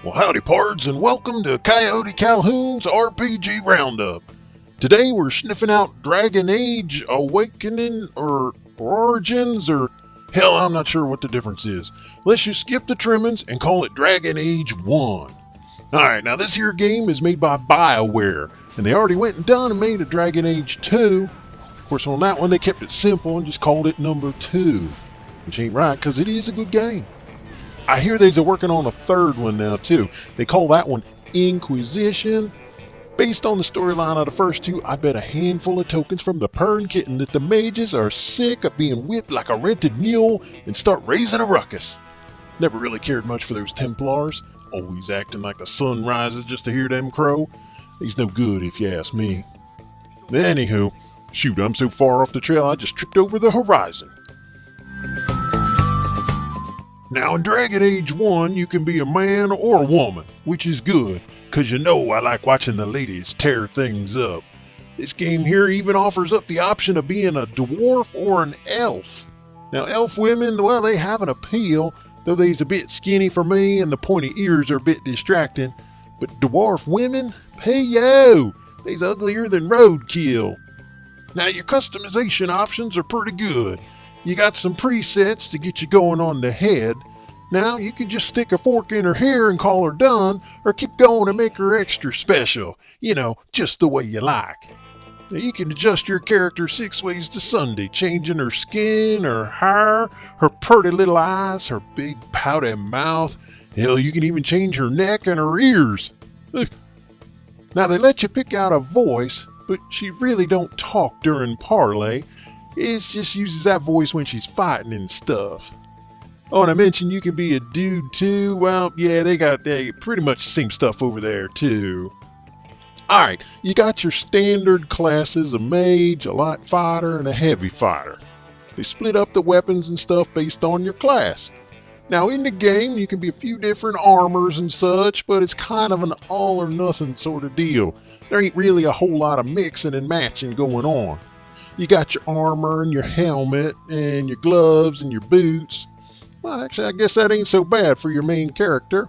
Well, howdy, pards, and welcome to Coyote Calhoon's RPG Roundup. Today we're sniffing out Dragon Age Awakening or Origins or hell, I'm not sure what the difference is. Let's just skip the trimmings and call it Dragon Age 1. Alright, now this here game is made by BioWare, and they already went and done and made a Dragon Age 2. Of course, on that one they kept it simple and just called it number 2, which ain't right because it is a good game. I hear they're working on a third one now too. They call that one Inquisition. Based on the storyline of the first two, I bet a handful of tokens from the Pern Kitten that the mages are sick of being whipped like a rented mule and start raising a ruckus. Never really cared much for those Templars, always acting like the sun rises just to hear them crow. He's no good if you ask me. Anywho, shoot, I'm so far off the trail I just tripped over the horizon. Now in Dragon Age 1, you can be a man or a woman, which is good, cause you know I like watching the ladies tear things up. This game here even offers up the option of being a dwarf or an elf. Now elf women, well, they have an appeal, though they's a bit skinny for me and the pointy ears are a bit distracting. But dwarf women, hey yo, they's uglier than roadkill. Now your customization options are pretty good. You got some presets to get you going on the head. Now you can just stick a fork in her hair and call her done, or keep going and make her extra special. You know, just the way you like. Now you can adjust your character 6 ways to Sunday, changing her skin, her hair, her pretty little eyes, her big pouty mouth. Hell, you can even change her neck and her ears. Now they let you pick out a voice, but she really don't talk during parley. It just uses that voice when she's fighting and stuff. Oh, and I mentioned you can be a dude too. Well, yeah, they pretty much the same stuff over there too. Alright, you got your standard classes, a mage, a light fighter, and a heavy fighter. They split up the weapons and stuff based on your class. Now in the game, you can be a few different armors and such, but it's kind of an all or nothing sort of deal. There ain't really a whole lot of mixing and matching going on. You got your armor and your helmet and your gloves and your boots. Well, actually, I guess that ain't so bad for your main character.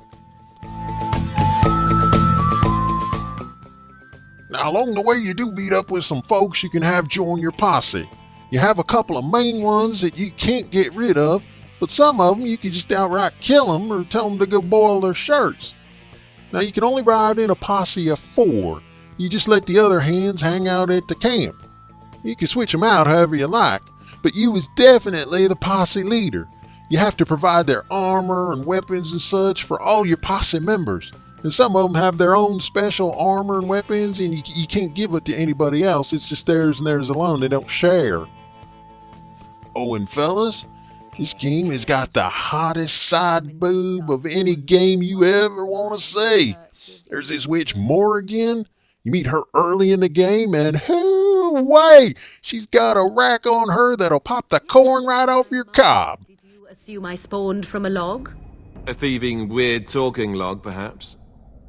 Now, along the way, you do meet up with some folks you can have join your posse. You have a couple of main ones that you can't get rid of, but some of them you can just outright kill them or tell them to go boil their shirts. Now, you can only ride in a posse of 4. You just let the other hands hang out at the camp. You can switch them out however you like, but you is definitely the posse leader. You have to provide their armor and weapons and such for all your posse members. And some of them have their own special armor and weapons, and you can't give it to anybody else. It's just theirs and theirs alone. They don't share. Oh, and fellas, this game has got the hottest side boob of any game you ever want to see. There's this witch Morrigan. You meet her early in the game, and way, she's got a rack on her that'll pop the corn right off your cob. Did you assume I spawned from a log? A thieving, weird talking log, perhaps?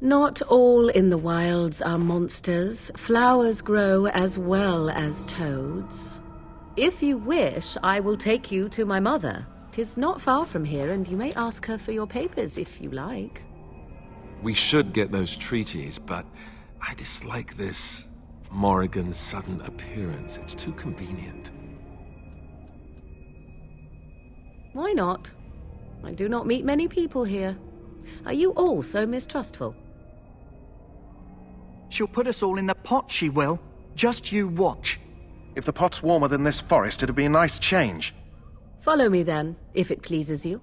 Not all in the wilds are monsters. Flowers grow as well as toads. If you wish, I will take you to my mother. 'Tis not far from here, and you may ask her for your papers if you like. We should get those treaties, but I dislike this Morrigan's sudden appearance. It's too convenient. Why not? I do not meet many people here. Are you all so mistrustful? She'll put us all in the pot, she will. Just you watch. If the pot's warmer than this forest, it'd be a nice change. Follow me then, if it pleases you.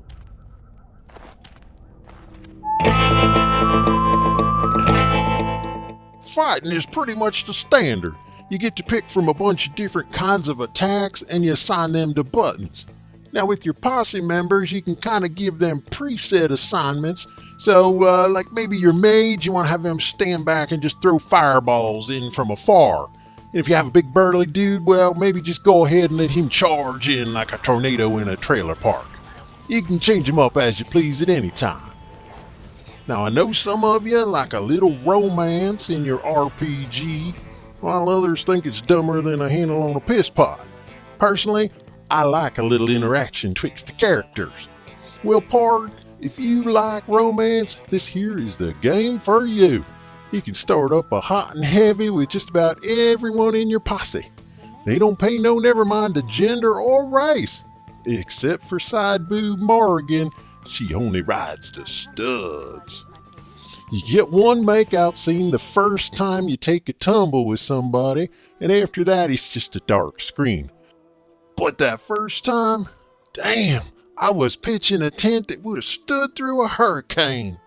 Fighting is pretty much the standard. You get to pick from a bunch of different kinds of attacks and you assign them to buttons. Now with your posse members, you can kind of give them preset assignments. So like maybe your mage, you want to have them stand back and just throw fireballs in from afar. And if you have a big burly dude, well, maybe just go ahead and let him charge in like a tornado in a trailer park. You can change them up as you please at any time. Now I know some of you like a little romance in your RPG, while others think it's dumber than a handle on a piss pot. Personally, I like a little interaction twixt the characters. Well, Pard, If you like romance, this here is the game for you. You can start up a hot and heavy with just about everyone in your posse. They don't pay no never mind to gender or race. Except for side boob Morgan, she only rides the studs. You get one makeout scene the first time you take a tumble with somebody, and after that it's just a dark screen. But that first time, damn, I was pitching a tent that would have stood through a hurricane.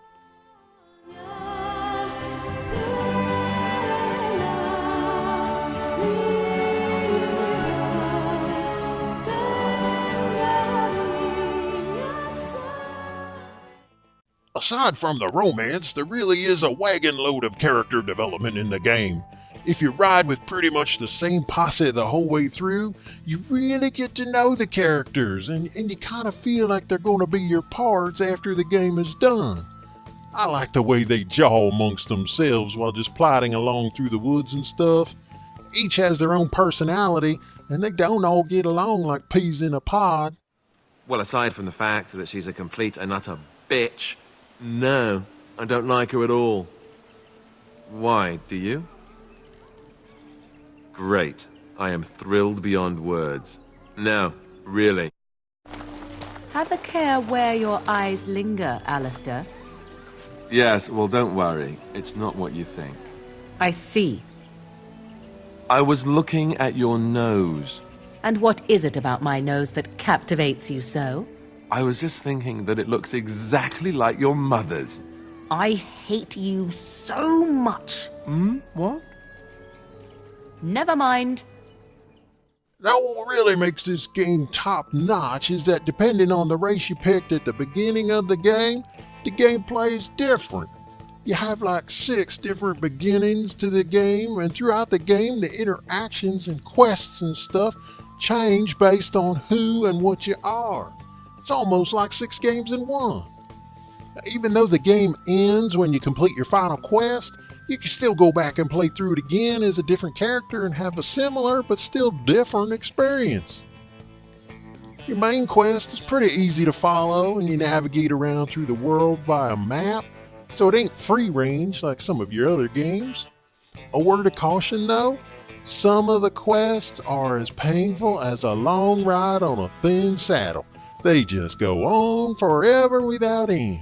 Aside from the romance, there really is a wagon load of character development in the game. If you ride with pretty much the same posse the whole way through, you really get to know the characters, and you kind of feel like they're going to be your parts after the game is done. I like the way they jaw amongst themselves while just plodding along through the woods and stuff. Each has their own personality, and they don't all get along like peas in a pod. Well, aside from the fact that she's a complete and utter bitch, no, I don't like her at all. Why, do you? Great. I am thrilled beyond words. No, really. Have a care where your eyes linger, Alistair. Yes, well, don't worry. It's not what you think. I see. I was looking at your nose. And what is it about my nose that captivates you so? I was just thinking that it looks exactly like your mother's. I hate you so much. What? Never mind. Now, what really makes this game top-notch is that depending on the race you picked at the beginning of the gameplay is different. You have like 6 different beginnings to the game, and throughout the game, the interactions and quests and stuff change based on who and what you are. It's almost like 6 games in one. Even though the game ends when you complete your final quest, you can still go back and play through it again as a different character and have a similar but still different experience. Your main quest is pretty easy to follow, and you navigate around through the world via map, so it ain't free range like some of your other games. A word of caution though, some of the quests are as painful as a long ride on a thin saddle. They just go on forever without end.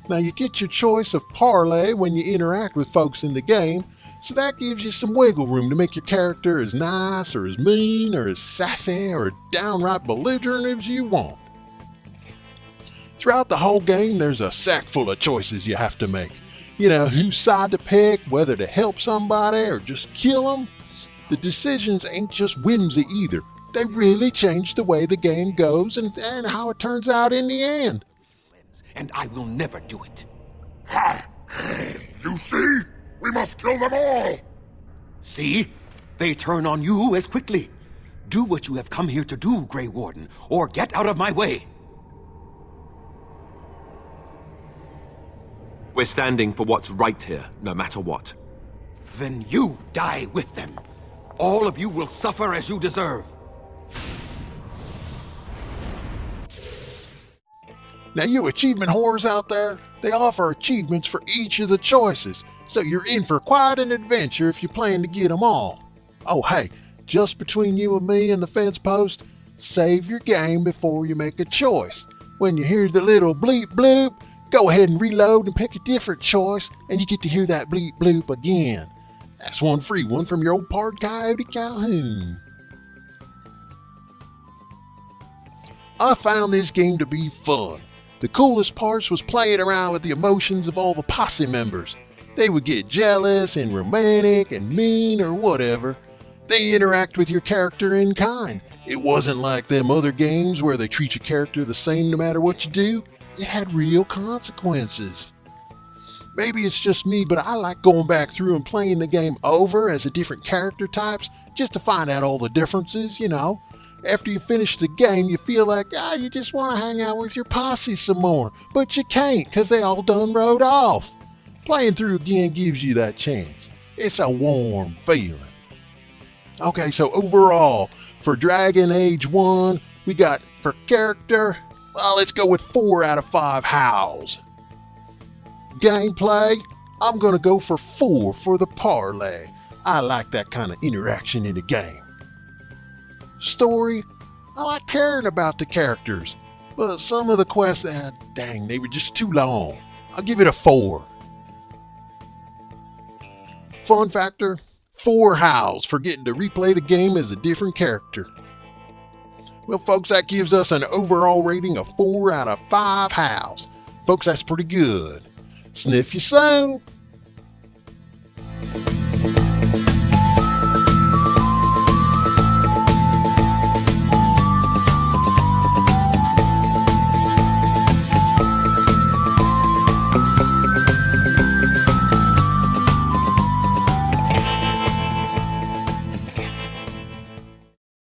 Now you get your choice of parlay when you interact with folks in the game, so that gives you some wiggle room to make your character as nice or as mean or as sassy or downright belligerent as you want. Throughout the whole game, there's a sack full of choices you have to make. You know, whose side to pick, whether to help somebody or just kill them. The decisions ain't just whimsy either. They really change the way the game goes and how it turns out in the end. And I will never do it. Ha! You see? We must kill them all! See? They turn on you as quickly. Do what you have come here to do, Grey Warden, or get out of my way. We're standing for what's right here, no matter what. Then you die with them. All of you will suffer as you deserve. Now you achievement whores out there, they offer achievements for each of the choices, so you're in for quite an adventure if you plan to get them all. Oh hey, just between you and me and the fence post, save your game before you make a choice. When you hear the little bleep bloop, go ahead and reload and pick a different choice, and you get to hear that bleep bloop again. That's one free one from your old pard Coyote Calhoun. I found this game to be fun. The coolest parts was playing around with the emotions of all the posse members. They would get jealous and romantic and mean or whatever. They interact with your character in kind. It wasn't like them other games where they treat your character the same no matter what you do. It had real consequences. Maybe it's just me, but I like going back through and playing the game over as a different character types just to find out all the differences, you know. After you finish the game, you feel like, you just want to hang out with your posse some more. But you can't, because they all done rode off. Playing through again gives you that chance. It's a warm feeling. Okay, so overall, for Dragon Age 1, we got for character, Well, let's go with 4 out of 5 howls. Gameplay, I'm gonna go for 4 for the parlay. I like that kind of interaction in the game. Story, I like caring about the characters, but some of the quests, dang, they were just too long. I'll give it a 4. Fun factor, 4 howls for getting to replay the game as a different character. Well, folks, that gives us an overall rating of 4 out of 5 howls. Folks, that's pretty good. Sniff you soon.